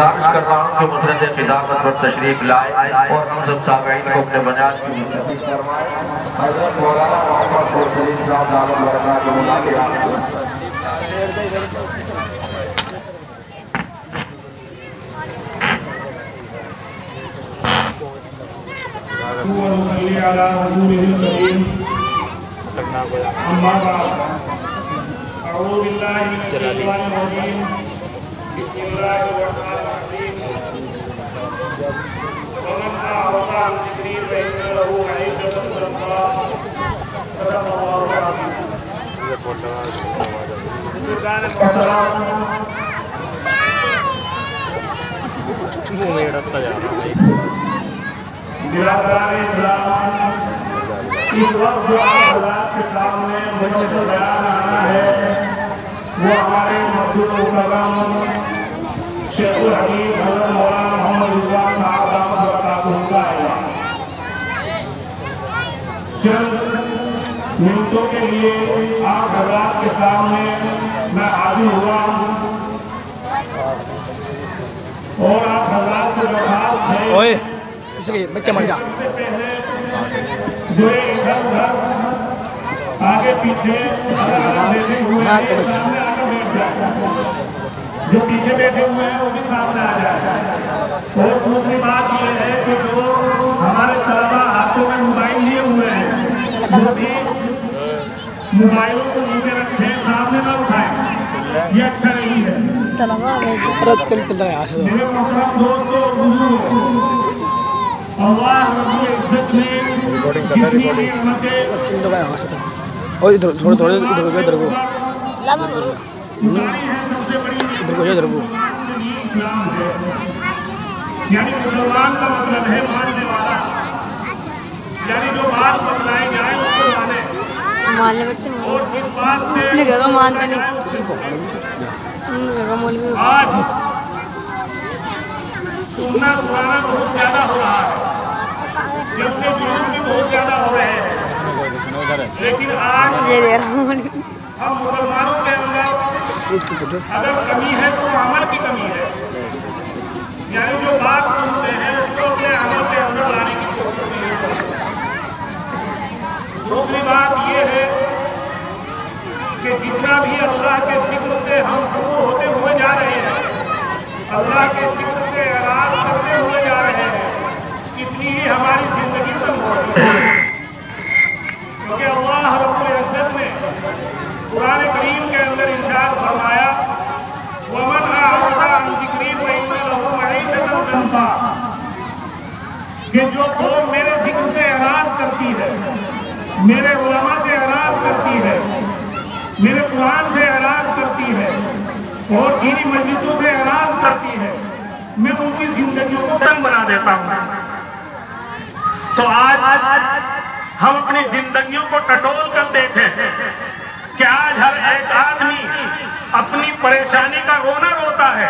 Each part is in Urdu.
گزارش کر رہا ہوں کہ مسرت خلافت پر تشریف لائے اور ہم سب سامعین کو اپنے بنیاد کی منتقل فرمائے۔ حضرت مولانا محمد سلیم صاحب دامت برکاتہ کے ونصلي على رسوله الكريم أما بعد أعوذ بالله من الشيطان الرجيم بسم الله الرحمن الرحيم ومن أعرض عن ذكري فإن له معيشة ضنكا صدق الله العظيم بزرگان محترم برادران اسلام، اس وقت جو آپ حضرات کے سامنے مجھے بیان آنا ہے وہ ہمارے مقبول مکرم شیخ الحدیث حضرت مولانا محمد رضوان صاحب دامت برکاتہ کا ہے۔ چند منٹوں کے لیے آپ حضرات کے سامنے میں حاضر ہوا ہوں اور آپ حضرات سے درخواست ہے بچہ مر جا جو آگے پیچھے جو پیچھے بیٹھے ہوئے ہیں وہ بھی سامنے آ جائے۔ اور دوسری بات یہ ہے کہ جو ہمارے طلبہ ہاتھوں میں موبائل لیے ہوئے ہیں وہ بھی موبائلوں کو نیچے رکھیں، سامنے نہ اٹھائیں، یہ اچھا نہیں ہے۔ میرے محترم دوستوں اور بزرگوں، اللہ رب العزت نے جتنی نعمتیں اٹھائی ہیں سب سے بڑی اسلام ہے، یعنی مسلمان کا مطلب ہے ماننے والا، یعنی جو بات بتلائی جائے اس کو مانے اور جس بات سے آج سننا سنانا بہت زیادہ ہو رہا ہے، جب سے جلوس بھی بہت زیادہ ہو رہے ہیں، لیکن آج ہم مسلمانوں کے اندر اگر کمی ہے تو عمل کی کمی ہے، یعنی جو بات سنتے ہیں اس کو اپنے عمل کے اندر لانے کی کوشش نہیں کرتے۔ دوسری بات یہ ہے کہ جتنا بھی اللہ کے ذکر سے ہم دور ہوتے ہوئے جا رہے ہیں، اللہ کے ذکر سے اعراض کرتے ہوئے جا رہے ہیں، اتنی ہی ہماری زندگی کم ہوتی ہے، کیونکہ اللہ رب العزت نے قرآن کریم کے اندر ارشاد فرمایا وَمَنْ أَعْرَضَ عَنْ ذِكْرِي فَإِنَّ لَهُ مَعِيشَةً ضَنكًا، کہ جو قوم میرے ذکر سے اعراض کرتی ہے، میرے علماء سے اعراض کرتی ہے، میرے قرآن سے اعراض کرتی ہے اور دینی مجلسوں سے اعراض کرتی ہے، میں ان کی زندگیوں کو تنگ بنا دیتا ہوں۔ تو آج ہم اپنی زندگیوں کو ٹٹول کر دیکھیں کہ آج ہر ایک آدمی اپنی پریشانی کا رونا روتا ہے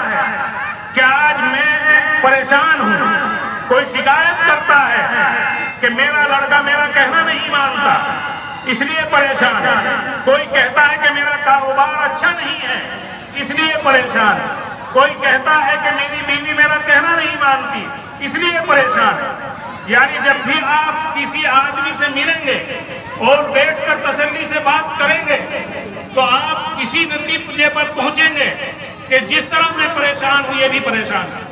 کہ آج میں پریشان ہوں، کوئی شکایت کرتا ہے کہ میرا لڑکا میرا کہنا نہیں مانتا اس لیے پریشان ہے، کوئی کہتا ہے کہ میرا کاروبار اچھا نہیں ہے اس لیے پریشان ہے، کوئی کہتا ہے کہ میری بیوی میرا کہنا نہیں مانتی اس لیے پریشان ہے۔ یعنی جب بھی آپ کسی آدمی سے ملیں گے اور بیٹھ کر تسلی سے بات کریں گے تو آپ کسی نتیجے پر پہنچیں گے کہ جس طرح میں پریشان ہوں یہ بھی پریشان ہے۔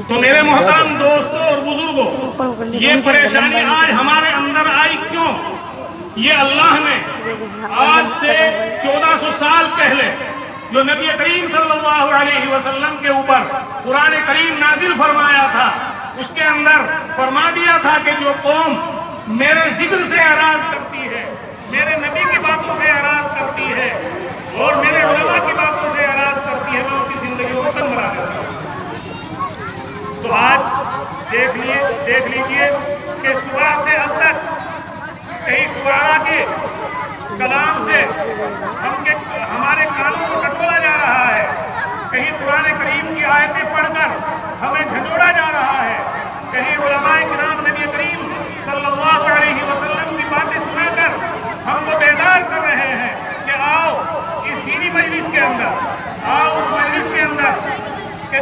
تو میرے محترم دوستوں اور بزرگوں، یہ پریشانی آج ہمارے اندر آئی کیوں؟ یہ اللہ نے آج سے 1400 سال پہلے جو نبی کریم صلی اللہ علیہ وسلم کے اوپر قرآن کریم نازل فرمایا تھا، اس کے اندر فرما دیا تھا کہ جو قوم میرے ذکر سے اعراض کرتی ہے، میرے نبی کی باتوں سے اعراض کرتی ہے اور میرے علماء کی باتوں سے اعراض کرتی ہے، میں ان کی زندگیوں کو تنگ بنا دیتا ہوں۔ تو آج دیکھ لیجئے کہ صبح سے اب تک کہیں شعراء کے کلام سے ہمارے کانوں کو ٹٹولا جا رہا ہے، کہیں قرآن کریم کی آیتیں پڑھ کر ہمیں جھنجھوڑا جا رہا ہے، کہیں علماء کرام نبی کریم صلی اللہ علیہ وسلم کی باتیں سنا کر ہم کو بیدار کر رہے ہیں کہ آؤ اس دینی مجلس کے اندر، آؤ اس مجلس کے اندر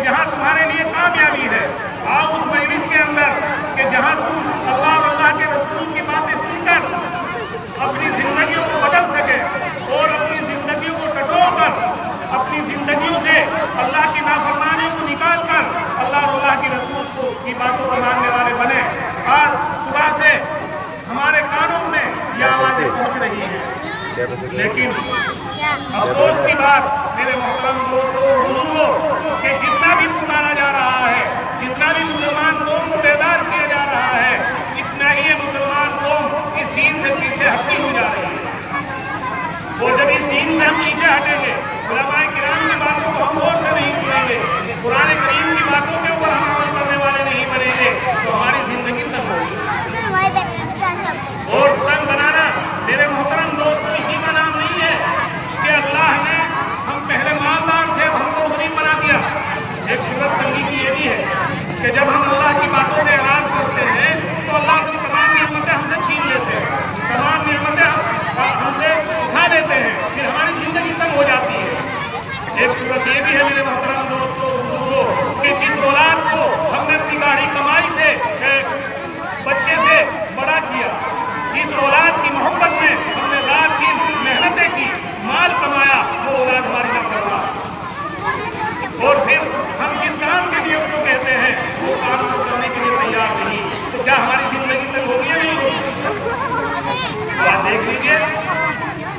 کہ جہاں تمہارے لیے کامیابی ہے، آؤ اس مجلس کے اندر کہ جہاں تم اللہ اور اللہ کے رسول کی باتیں سن کر اپنی زندگیوں کو بدل سکے اور اپنی زندگیوں کو ٹٹو کر اپنی زندگیوں سے اللہ کی نافرمانیوں کو نکال کر اللہ اور اللہ کی رسول کی باتوں کو ماننے والے بنے۔ آج صبح سے ہمارے کانوں میں یہ آوازیں پہنچ رہی ہیں، لیکن افسوس کی بات میرے محترم دوستوں بزرگوں کہ جتنا بھی پکارا جا رہا ہے، جتنا بھی مسلمان قوم کو بیدار کیا جا رہا ہے، اتنا ہی یہ مسلمان قوم اس دین سے پیچھے ہٹتی ہو جا رہی ہے۔ اور جب اس دین سے ہم پیچھے ہٹیں گے، علماء کرام کی باتوں کو ہم غور سے نہیں سنیں گے، قرآن کریم کی باتوں کے اوپر ہم عمل کرنے والے نہیں بنیں گے، تو ہماری زندگی تنگ ہوگی۔ اور تنگ بنانا میرے محترم دوستوں اسی کا نام نہیں ہے کہ اللہ نے ہم پہلے مالدار تھے ہم کو غریب بنا دیا۔ ایک صورت تنگی کی یہ بھی ہے کہ جب ہم اللہ کی باتوں سے اعراض کرتے ہیں تو اللہ کی تمام نعمتیں ہم سے چھین لیتے ہیں، تمام نعمتیں ہم سے اٹھا لیتے ہیں، پھر ہماری زندگی تنگ ہو جاتی ہے۔ ایک صورت یہ بھی ہے میرے محترم دوستوں بزرگوں کہ جس اولاد کو ہم نے اپنی گاڑی کمائی سے بچے سے بڑا کیا، جس اولاد کی محبت میں ہم نے رات دن محنتیں کی، مال کمایا، وہ اولاد ہماری نافرمان۔ اور پھر ہم جس کام کے لیے اس کو کہتے ہیں اس کام کو کرنے کے لیے تیار نہیں، تو کیا ہماری زندگی تنگ ہوگی یا نہیں ہوگی؟ آپ دیکھ لیجئے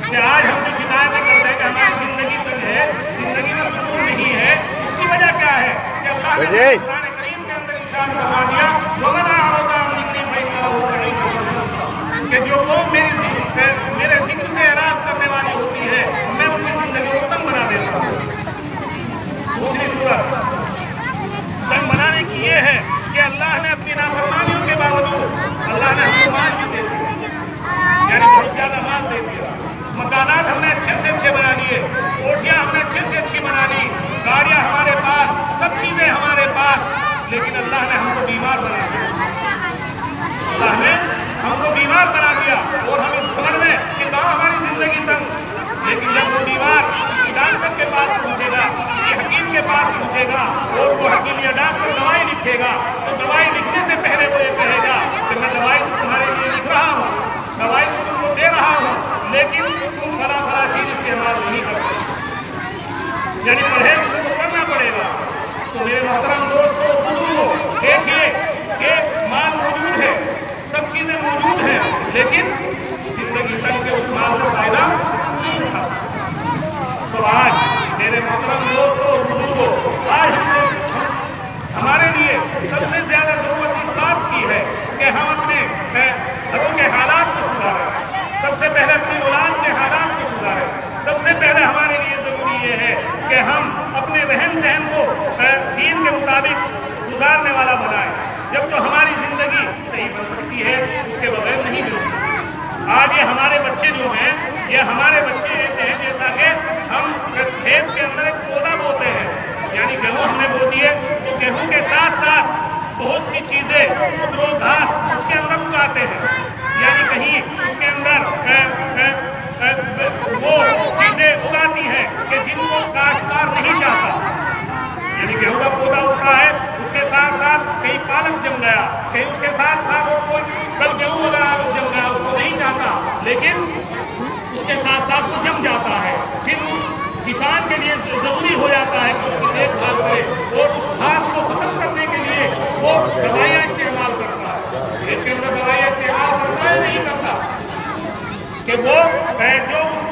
کہ آج ہم جو شکایتیں کرتے ہیں کہ ہماری زندگی تنگ ہے، زندگی میں سکون نہیں ہے، اس کی وجہ کیا ہے کہ اللہ نے قرآن کریم کے اندر ارشاد فرما دیا وَمَنْ أَعْرَضَ عَنْ ذِكْرِي فَإِنَّ لَهُ مَعِيشَةً کہ جو قوم میرے ذکر سے اعراض کرنے والی ہوتی ہے میں ان کی زندگی کو تنگ بنا دیتا ہوں۔ دوسری صورت تنگ بنانے کی یہ ہے کہ اللہ نے اپنی نافرمانیوں کے باوجود اللہ نے ہم کو مال دے دیا، یعنی بہت زیادہ مال دے دیا، مکانات ہم نے اچھے سے اچھے بنا لیے، کوٹھیاں ہم نے اچھے سے اچھی بنا لی، گاڑیاں ہمارے پاس، سب چیزیں ہمارے پاس، لیکن اللہ نے ہم کو بیمار بنا دیا۔ اللہ نے ہم کو بیمار بنا دیا اور ہم اس خبر میں کہ کہاں ہماری زندگی تنگ، لیکن جب وہ بیمار کسی ڈاکٹر کے پاس پہنچے گا، کسی حکیم کے پاس پہنچے گا اور وہ حکیم یا ڈاکٹر دوائی لکھے گا تو دوائی لکھنے سے پہلے وہ یہ کہے گا کہ میں دوائی تو تمہارے لیے لکھ رہا ہوں، دوائی تو تم کو دے رہا ہوں، لیکن تم فلاں فلاں چیز استعمال نہیں کر سکتے، یعنی پرہیز تم کو کرنا پڑے گا۔ تو میرے محترم دوستوں بزرگوں دیکھیے کہ مال موجود ہے، سب چیزیں موجود ہیں، لیکن زندگی تک کے اس مال کا فائدہ نہیں اٹھا سکتے۔ تو آج میرے محترم دوستوں بزرگوں آج ہمارے لیے سب سے زیادہ ضرورت اس بات کی ہے کہ ہم اپنے گھروں کے حالات کو سدھاریں، سب سے پہلے اپنی اولاد کے حالات کو سدھاریں، سب سے پہلے ہمارے لیے ضروری یہ ہے کہ ہم اپنے رہن سہن کو دین کے مطابق گزارنے والا بنائیں، جب تو ہماری زندگی صحیح بن سکتی ہے، اس کے بغیر نہیں بن سکتی۔ آج یہ ہمارے بچے جو ہیں، یہ ہمارے بچے ایسے ہیں جیسا کہ ہم کھیت کے اندر ایک پودا بوتے ہیں، یعنی گیہوں ہم نے بو دیے تو گیہوں کے ساتھ ساتھ بہت سی چیزیں خودرو گھاس اس کے اندر اگاتے ہیں، یعنی کہیں اس کے اندر وہ چیزیں اگاتی ہیں کہ جن کو کاشتکار نہیں چاہتا، یعنی گیہوں کا پودا اٹھا ہے، اس کے ساتھ ساتھ کہیں پالک جم گیا، کہیں اس کے ساتھ ساتھ کوئی کل گیہوں وغیرہ جم گیا، اس کو نہیں چاہتا، لیکن اس کے ساتھ ساتھ وہ جم جاتا ہے، پھر اس کسان کے لیے ضروری ہو جاتا ہے کہ اس کی دیکھ بھال کرے اور اس گھاس کو ختم کرنے کے لیے وہ دوائیاں استعمال کرتا ہے۔ کھیت کے اندر دوائیاں استعمال کرتا ہے نہیں کرتا کہ وہ جو اس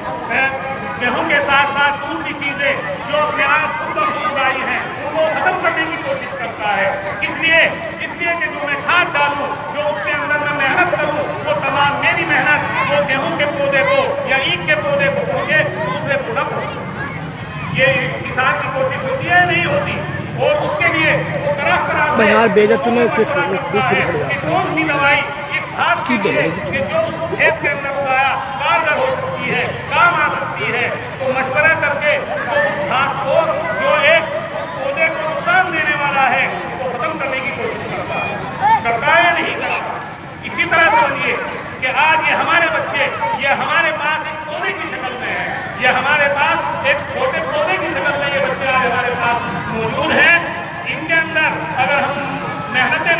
گیہوں کے ساتھ ساتھ دوسری چیزیں جو اپنے آپ خود بخود اگائی ہیں ان کو ختم کرنے کی کوشش کرتا ہے، اس لیے کہ جو میں کھاد ڈالوں، جو اس کے اندر میں محنت کروں، وہ تمام میری محنت وہ گیہوں کے پودے کو یا اینٹ کے پودے کو پہنچے دوسرے کو نہ پہنچے۔ یہ کسان کی کوشش ہوتی ہے نہیں ہوتی، اور اس کے لیے وہ طرح طرح سے کون سی دوائی اس گھاس کے لیے کہ جو اس کھیت کے اندر اگایا کارگر ہو سکتی ہے، کام آ سکتی ہے، تو مشورہ کر کے تو اس گھاس کو جو ایک اس پودے کو نقصان دینے والا ہے اس کو ختم کرنے کی کوشش کرتا ہے یا نہیں کرتا۔ اسی طرح سمجھیے کہ آج یہ ہمارے بچے یہ ہمارے پاس ایک پودے کی شکل میں ہے، یہ ہمارے پاس ایک چھوٹے پودے کی شکل میں یہ بچے آج ہمارے پاس موجود ہیں،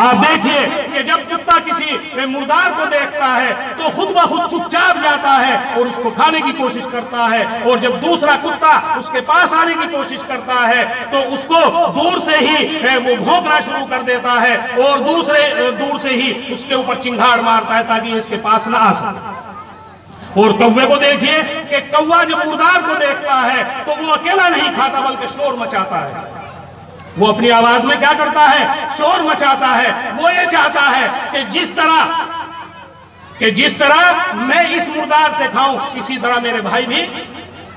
آپ دیکھیے کہ جب کتا کسی مردار کو دیکھتا ہے تو خود بخود چپ چاپ جاتا ہے اور اس کو کھانے کی کوشش کرتا ہے، اور جب دوسرا کتا اس کے پاس آنے کی کوشش کرتا ہے تو اس کو دور سے ہی وہ بھونکنا شروع کر دیتا ہے اور دور سے ہی اس کے اوپر چنگھاڑ مارتا ہے تاکہ اس کے پاس نہ آ سکے۔ اور کوے کو دیکھیے کہ کوا جب مردار کو دیکھتا ہے تو وہ اکیلا نہیں کھاتا بلکہ شور مچاتا ہے۔ وہ اپنی آواز میں کیا کرتا ہے؟ شور مچاتا ہے۔ وہ یہ چاہتا ہے کہ جس طرح میں اس مردار سے کھاؤں اسی طرح میرے بھائی بھی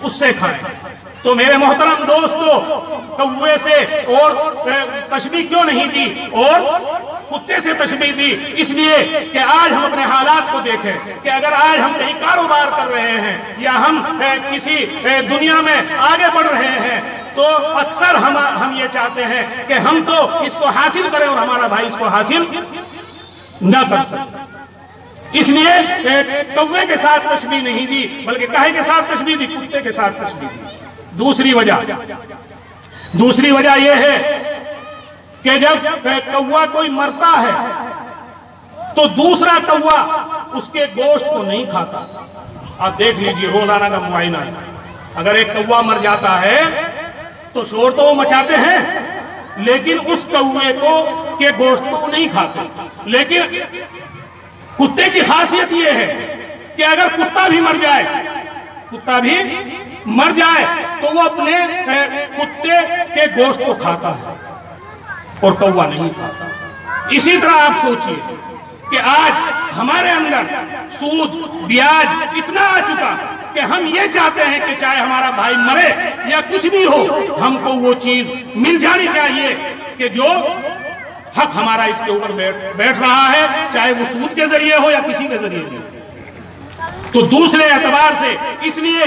اس سے کھائیں۔ تو میرے محترم دوستو، کوے سے اور تشبیہ کیوں نہیں دی اور کتے سے تشبیہ دی؟ اس لیے کہ آج ہم اپنے حالات کو دیکھیں کہ اگر آج ہم کہیں کاروبار کر رہے ہیں یا ہم کسی دنیا میں آگے بڑھ رہے ہیں تو اکثر ہم یہ چاہتے ہیں کہ ہم تو اس کو حاصل کریں اور ہمارا بھائی اس کو حاصل نہ کر سکے۔ اس لیے کوے کے ساتھ تشبیہ نہیں دی بلکہ کاہے کے ساتھ تشبیہ دی؟ کتے کے ساتھ تشبیہ دی۔ دوسری وجہ یہ ہے کہ جب کوا کوئی مرتا ہے تو دوسرا کوا اس کے گوشت کو نہیں کھاتا۔ آپ دیکھ لیجئے روزانہ کا معائنہ، اگر ایک کوا مر جاتا ہے تو شور تو وہ مچاتے ہیں لیکن اس کوے کے گوشت کو نہیں کھاتے۔ لیکن کتے کی خاصیت یہ ہے کہ اگر کتا بھی مر جائے تو وہ اپنے کتے کے گوشت کو کھاتا ہے اور کوا نہیں کھاتا۔ اسی طرح آپ سوچئے کہ آج ہمارے اندر سود بیاج اتنا آ چکا کہ ہم یہ چاہتے ہیں کہ چاہے ہمارا بھائی مرے یا کچھ بھی ہو ہم کو وہ چیز مل جانی چاہیے کہ جو حق ہمارا اس کے اوپر بیٹھ رہا ہے، چاہے وہ سود کے ذریعے ہو یا کسی کے ذریعے ہو۔ تو دوسرے اعتبار سے اس لیے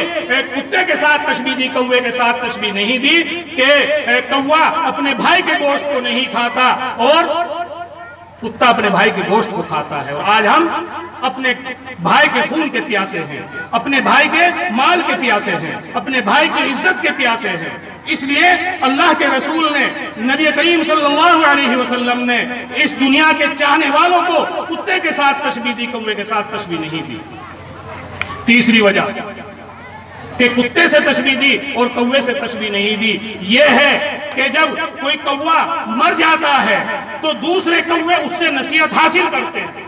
کتے کے ساتھ تشبیہ دی، کوے کے ساتھ تشبیہ نہیں دی کہ کوا اپنے بھائی کے گوشت کو نہیں کھاتا اور کتا اپنے بھائی کے گوشت کو کھاتا ہے۔ اور آج ہم اپنے بھائی کے خون کے پیاسے ہیں، اپنے بھائی کے مال کے پیاسے ہیں، اپنے بھائی کی عزت کے پیاسے ہیں۔ اس لیے اللہ کے رسول نے، نبی کریم صلی اللہ علیہ وسلم نے اس دنیا کے چاہنے والوں کو کتے کے ساتھ تشبیہ دی، کوے کے ساتھ تشبیہ نہیں دی۔ تیسری وجہ کہ کتے سے تشبیہ دی اور کوے سے تشبیہ نہیں دی یہ ہے کہ جب کوئی کوا مر جاتا ہے تو دوسرے کوے اس سے نصیحت حاصل کرتے ہیں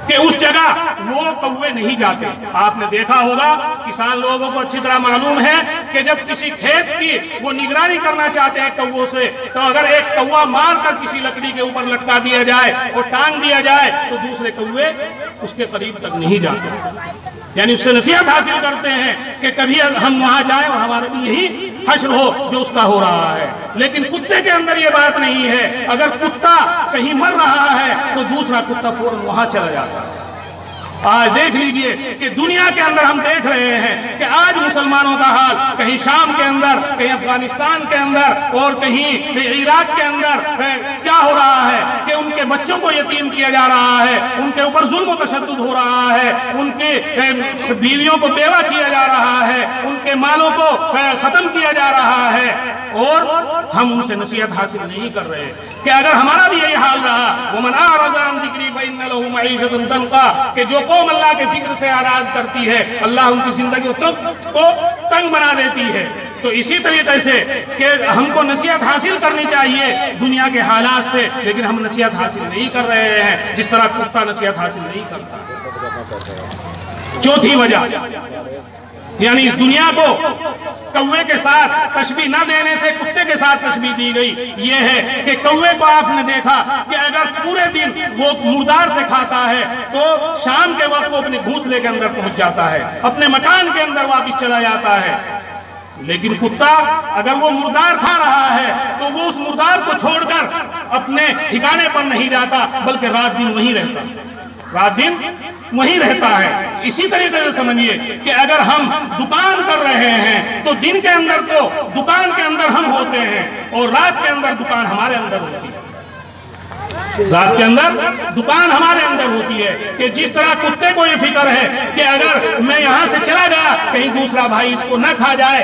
کہ اس جگہ وہ کوے نہیں جاتے۔ آپ نے دیکھا ہوگا، کسان لوگوں کو اچھی طرح معلوم ہے کہ جب کسی کھیت کی وہ نگرانی کرنا چاہتے ہیں کووں سے تو اگر ایک کوا مار کر کسی لکڑی کے اوپر لٹکا دیا جائے اور ٹانگ دیا جائے تو دوسرے کوے اس کے قریب تک نہیں جاتے، یعنی اس سے نصیحت حاصل کرتے ہیں کہ کبھی ہم وہاں جائیں اور ہمارے بھی یہی حشر ہو جو اس کا ہو رہا ہے۔ لیکن کتے کے اندر یہ بات نہیں ہے، اگر کتا کہیں مر رہا ہے تو دوسرا کتا فوراً وہاں چلا جاتا ہے۔ آج دیکھ لیجئے کہ دنیا کے اندر ہم دیکھ رہے ہیں کہ آج مسلمانوں کا حال کہیں شام کے اندر، کہیں افغانستان کے اندر اور کہیں عراق کے اندر کیا ہو رہا ہے کہ ان کے بچوں کو یتیم کیا جا رہا ہے، ان کے اوپر ظلم و تشدد ہو رہا ہے، ان کے بیویوں کو بیوہ کیا جا رہا ہے، ان کے مالوں کو ختم کیا جا رہا ہے اور ہم ان سے نصیحت حاصل نہیں کر رہے کہ اگر ہمارا بھی یہی حال رہا وَمَنْ أَعْرَضَ عَنْ ذِكْرِي فَإِنَّ لَهُ مَعِيشَةً ضَنْكًا کہ جو قوم اللہ کے ذکر سے اعراض کرتی ہے اللہ ان کی زندگی کو تنگ بنا دیتی ہے۔ تو اسی طریقے سے کہ ہم کو نصیحت حاصل کرنی چاہیے دنیا کے حالات سے، لیکن ہم نصیحت حاصل نہیں کر رہے ہیں جس طرح کتا نصیحت حاصل نہیں کرتا۔ چوتھی وجہ یعنی اس دنیا کو کوے کے ساتھ تشبیہ نہ دینے سے کتے کے ساتھ تشبیہ دی گئی یہ ہے کہ کوے کو آپ نے دیکھا کہ اگر پورے دن وہ مردار سے کھاتا ہے تو شام کے وقت وہ اپنے گھونسلے کے اندر پہنچ جاتا ہے، اپنے مکان کے اندر واپس چلا جاتا ہے۔ لیکن کتا اگر وہ مردار کھا رہا ہے تو وہ اس مردار کو چھوڑ کر اپنے ٹھکانے پر نہیں جاتا بلکہ رات دن وہیں رہتا ہے۔ اسی طریقے سے سمجھیے کہ اگر ہم دکان کر رہے ہیں تو دن کے اندر تو دکان کے اندر ہم ہوتے ہیں اور رات کے اندر دکان ہمارے اندر ہوتی ہے، رات کے اندر دکان ہمارے اندر ہوتی ہے کہ جس طرح کتے کو یہ فکر ہے کہ اگر میں یہاں سے چلا گیا کہیں دوسرا بھائی اس کو نہ کھا جائے،